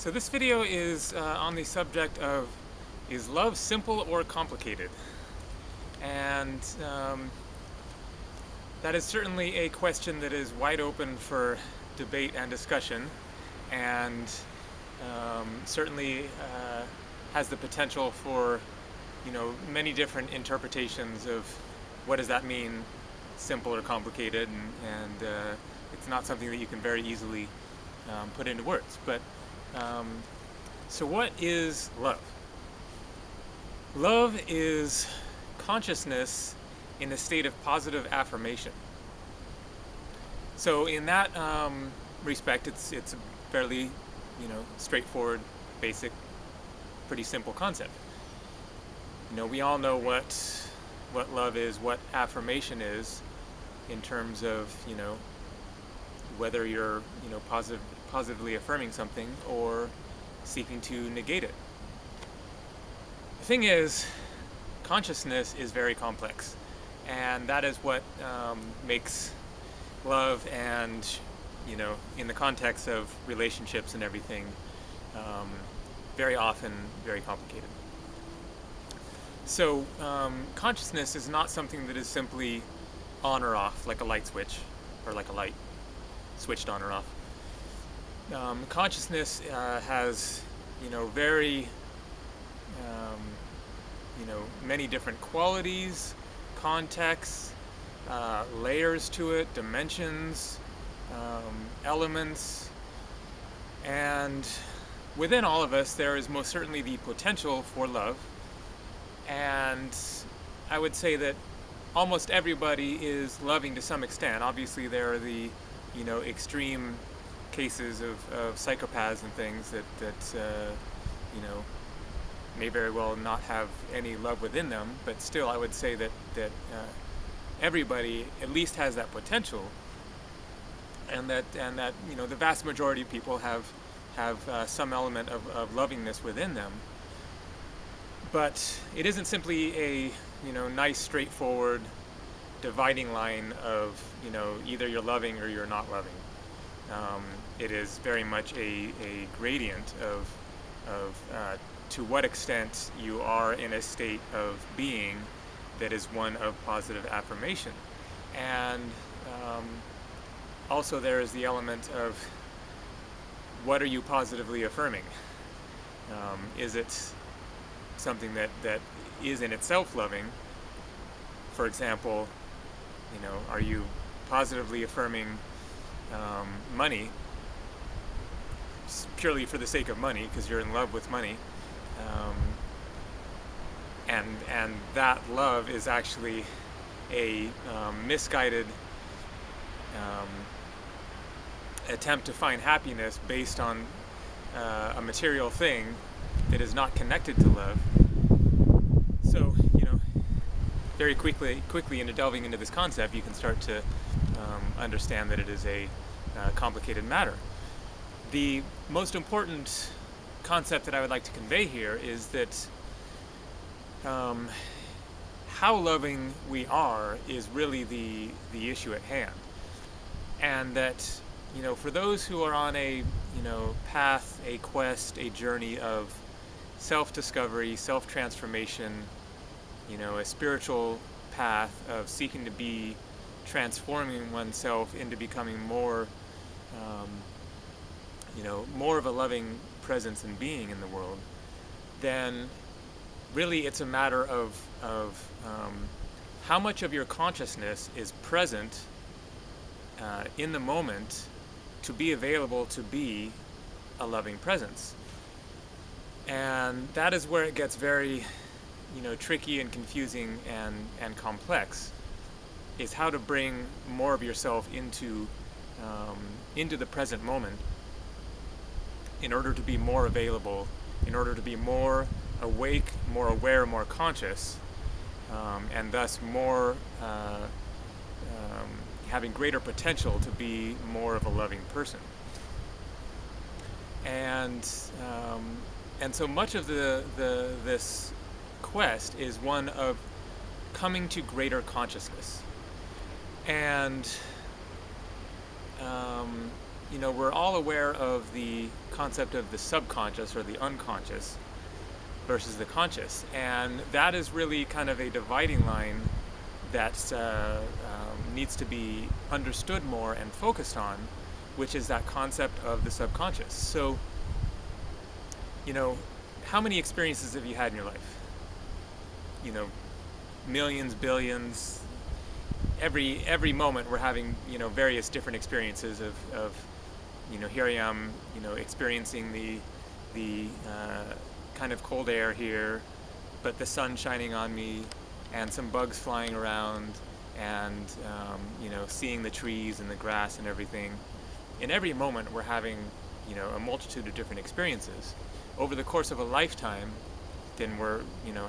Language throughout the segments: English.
So this video is on the subject of, is love simple or complicated? And that is certainly a question that is wide open for debate and discussion, and certainly has the potential for, many different interpretations of what does that mean, simple or complicated, and it's not something that you can very easily put into words. But so what is love? Love is consciousness in a state of positive affirmation. So in that respect, it's a fairly, straightforward, basic, pretty simple concept. We all know what love is, what affirmation is, in terms of, whether you're, positively affirming something or seeking to negate it. The thing is, consciousness is very complex, and that is what makes love and, in the context of relationships and everything, very often very complicated. So consciousness is not something that is simply on or off, like a light switch, or like a light switched on or off. Consciousness has, very, many different qualities, contexts, layers to it, dimensions, elements, and within all of us there is most certainly the potential for love. And I would say that almost everybody is loving to some extent. Obviously there are the, extreme cases of psychopaths and things that may very well not have any love within them, but still I would say that everybody at least has that potential, and that the vast majority of people have some element of lovingness within them. But it isn't simply a nice straightforward dividing line of either you're loving or you're not loving. It is very much a gradient of to what extent you are in a state of being that is one of positive affirmation. And also there is the element of what are you positively affirming? Is it something that is in itself loving? For example, are you positively affirming money purely for the sake of money because you're in love with money, and that love is actually a misguided attempt to find happiness based on a material thing that is not connected to love. So very quickly into delving into this concept, you can start to understand that it is a complicated matter. The most important concept that I would like to convey here is that how loving we are is really the issue at hand, and that for those who are on a path, a quest, a journey of self-discovery, self-transformation, a spiritual path of seeking to be transforming oneself into becoming more more of a loving presence and being in the world, then really it's a matter of how much of your consciousness is present in the moment to be available to be a loving presence. And that is where it gets very tricky and confusing and complex, is how to bring more of yourself into the present moment in order to be more available, in order to be more awake, more aware, more conscious, and thus more having greater potential to be more of a loving person. And so much of this quest is one of coming to greater consciousness. And we're all aware of the concept of the subconscious or the unconscious versus the conscious, and that is really kind of a dividing line that needs to be understood more and focused on, which is that concept of the subconscious. So, how many experiences have you had in your life? Millions, billions. Every moment we're having, various different experiences of here I am, experiencing the kind of cold air here, but the sun shining on me, and some bugs flying around, and seeing the trees and the grass and everything. In every moment we're having, a multitude of different experiences. Over the course of a lifetime, then we're,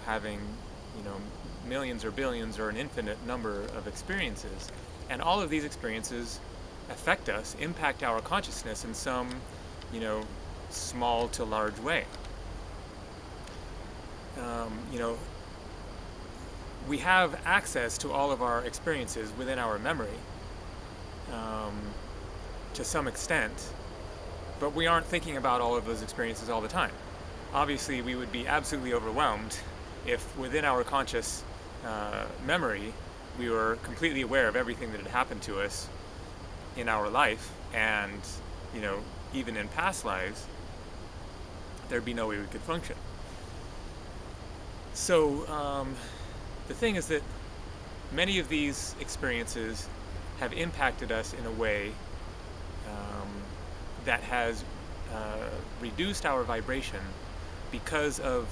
having, millions or billions or an infinite number of experiences. And all of these experiences affect us, impact our consciousness in some, small to large way. We have access to all of our experiences within our memory, to some extent, but we aren't thinking about all of those experiences all the time. Obviously, we would be absolutely overwhelmed if within our conscious memory we were completely aware of everything that had happened to us in our life, and even in past lives, there'd be no way we could function. So the thing is that many of these experiences have impacted us in a way that has reduced our vibration because of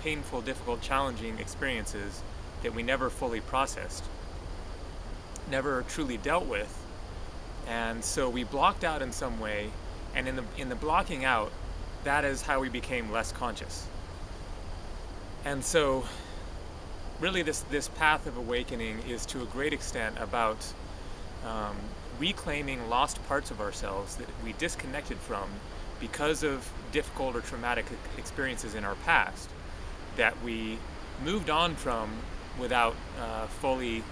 painful, difficult, challenging experiences that we never fully processed, never truly dealt with, and so we blocked out in some way. And in the blocking out, that is how we became less conscious. And so, really, this path of awakening is to a great extent about reclaiming lost parts of ourselves that we disconnected from because of difficult or traumatic experiences in our past that we moved on from without fully,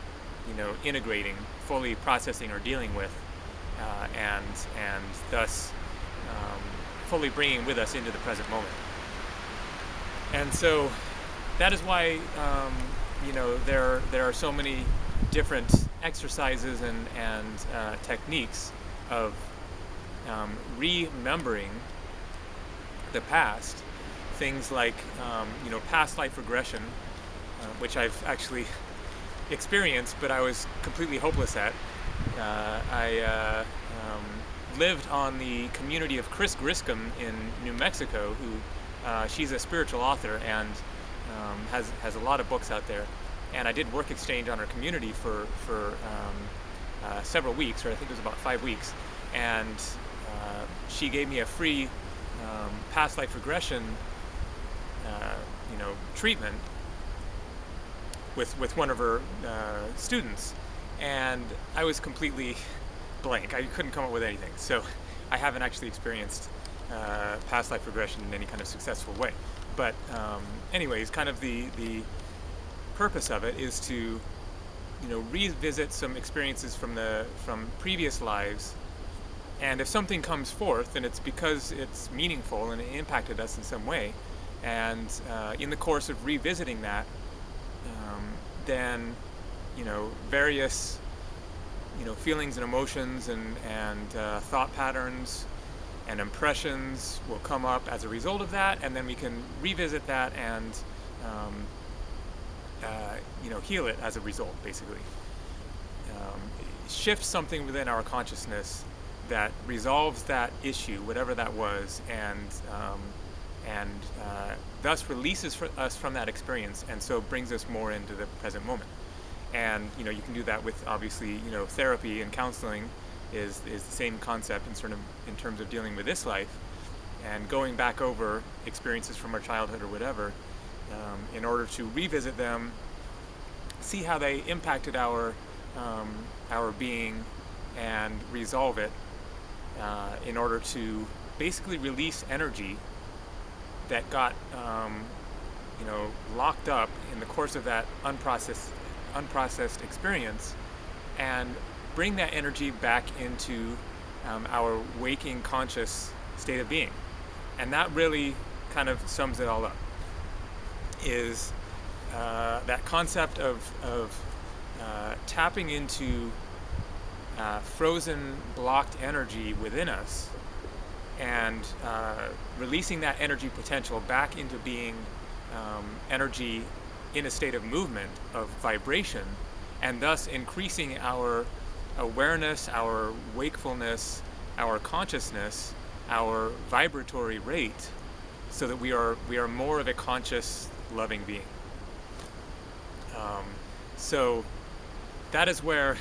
integrating, fully processing or dealing with, and thus fully bringing with us into the present moment. And so that is why there are so many different exercises and techniques of remembering the past. Things like past life regression, which I've actually experienced, but I was completely hopeless at. I lived on the community of Chris Griscom in New Mexico, who she's a spiritual author and has a lot of books out there. And I did work exchange on her community for several weeks, or I think it was about 5 weeks. And she gave me a free past life regression treatment with one of her students, and I was completely blank. I couldn't come up with anything. So I haven't actually experienced past life regression in any kind of successful way. But anyways, kind of the purpose of it is to revisit some experiences from previous lives, and if something comes forth, then it's because it's meaningful and it impacted us in some way. And in the course of revisiting that, then various feelings and emotions and thought patterns and impressions will come up as a result of that, and then we can revisit that and heal it as a result, basically. Shift something within our consciousness that resolves that issue, whatever that was, and thus releases us from that experience, and so brings us more into the present moment. And you can do that with, obviously, therapy and counseling is the same concept in terms of dealing with this life and going back over experiences from our childhood or whatever, in order to revisit them, see how they impacted our being, and resolve it, in order to basically release energy that got locked up in the course of that unprocessed experience, and bring that energy back into our waking conscious state of being. And that really kind of sums it all up, is that concept of tapping into frozen, blocked energy within us, and releasing that energy potential back into being energy in a state of movement, of vibration, and thus increasing our awareness, our wakefulness, our consciousness, our vibratory rate, so that we are more of a conscious, loving being. So that is where,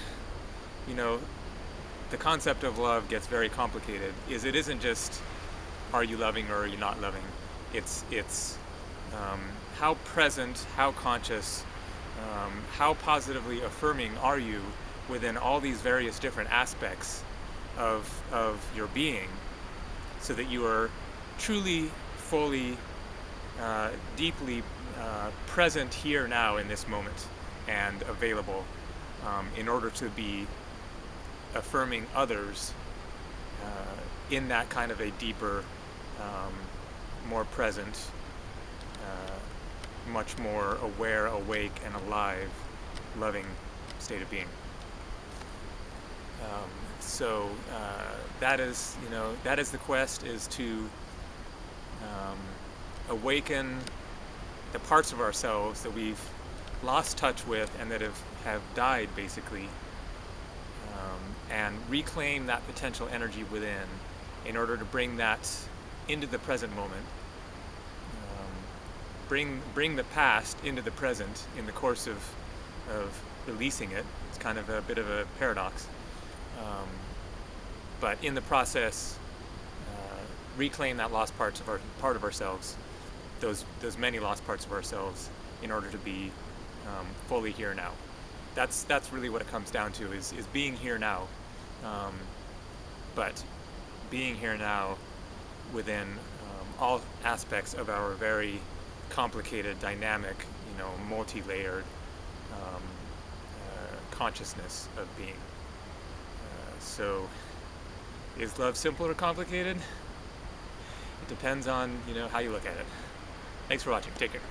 the concept of love gets very complicated. It isn't just, are you loving or are you not loving? It's how present, how conscious, how positively affirming are you within all these various different aspects of your being, so that you are truly, fully, deeply present here now in this moment, and available in order to be affirming others in that kind of a deeper, more present, much more aware, awake, and alive, loving state of being. So that is the quest, is to awaken the parts of ourselves that we've lost touch with and that have died, basically, and reclaim that potential energy within in order to bring that into the present moment. Bring the past into the present in the course of releasing it. It's kind of a bit of a paradox. But in the process, reclaim that lost part of ourselves, those many lost parts of ourselves, in order to be fully here now. That's really what it comes down to, is being here now, but being here now within all aspects of our very complicated, dynamic, multi-layered consciousness of being. So, is love simple or complicated? It depends on how you look at it. Thanks for watching. Take care.